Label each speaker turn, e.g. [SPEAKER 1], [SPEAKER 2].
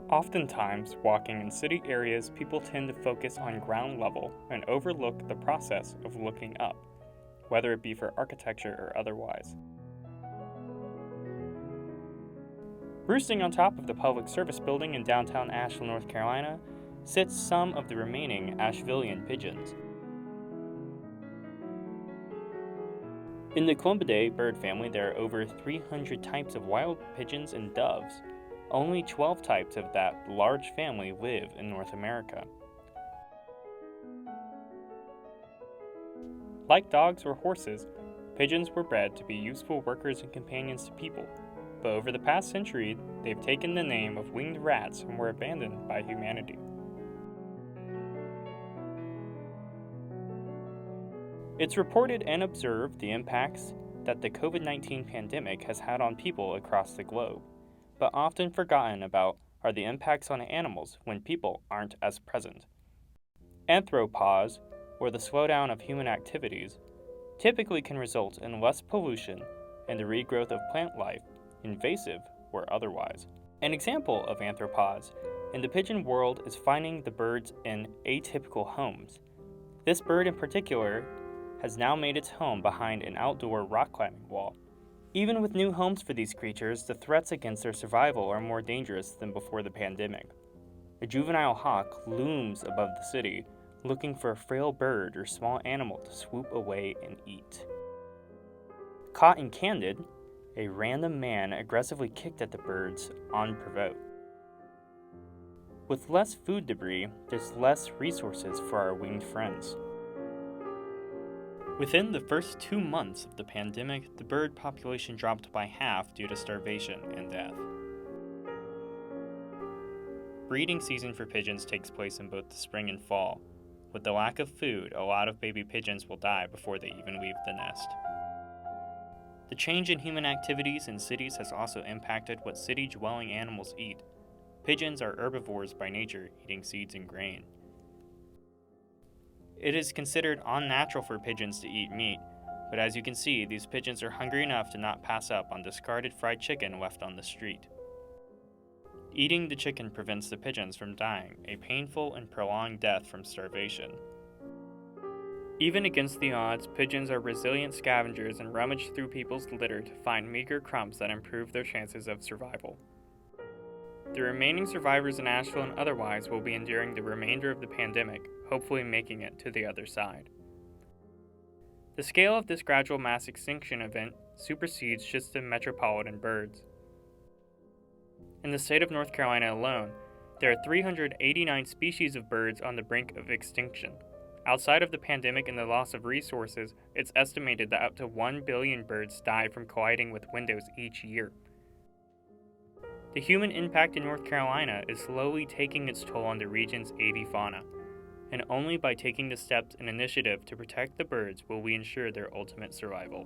[SPEAKER 1] Oftentimes, walking in city areas, people tend to focus on ground level and overlook the process of looking up, whether it be for architecture or otherwise. Roosting on top of the public service building in downtown Asheville, North Carolina, sits some of the remaining Ashevillean pigeons. In the Columbidae bird family, there are over 300 types of wild pigeons and doves. Only 12 types of that large family live in North America. Like dogs or horses, pigeons were bred to be useful workers and companions to people, but over the past century, they've taken the name of winged rats and were abandoned by humanity. It's reported and observed the impacts that the COVID-19 pandemic has had on people across the globe, but often forgotten about are the impacts on animals when people aren't as present. Anthropause, or the slowdown of human activities, typically can result in less pollution and the regrowth of plant life, invasive or otherwise. An example of anthropause in the pigeon world is finding the birds in atypical homes. This bird in particular has now made its home behind an outdoor rock climbing wall. Even with new homes for these creatures, the threats against their survival are more dangerous than before the pandemic. A juvenile hawk looms above the city, looking for a frail bird or small animal to swoop away and eat. Caught in candid, a random man aggressively kicked at the birds unprovoked. With less food debris, there's less resources for our winged friends. Within the first 2 months of the pandemic, the bird population dropped by half due to starvation and death. Breeding season for pigeons takes place in both the spring and fall. With the lack of food, a lot of baby pigeons will die before they even leave the nest. The change in human activities in cities has also impacted what city-dwelling animals eat. Pigeons are herbivores by nature, eating seeds and grain. It is considered unnatural for pigeons to eat meat, but as you can see, these pigeons are hungry enough to not pass up on discarded fried chicken left on the street. Eating the chicken prevents the pigeons from dying, a painful and prolonged death from starvation. Even against the odds, pigeons are resilient scavengers and rummage through people's litter to find meager crumbs that improve their chances of survival. The remaining survivors in Asheville and otherwise will be enduring the remainder of the pandemic, hopefully making it to the other side. The scale of this gradual mass extinction event supersedes just the metropolitan birds. In the state of North Carolina alone, there are 389 species of birds on the brink of extinction. Outside of the pandemic and the loss of resources, it's estimated that up to 1 billion birds die from colliding with windows each year. The human impact in North Carolina is slowly taking its toll on the region's avifauna, and only by taking the steps and initiative to protect the birds will we ensure their ultimate survival.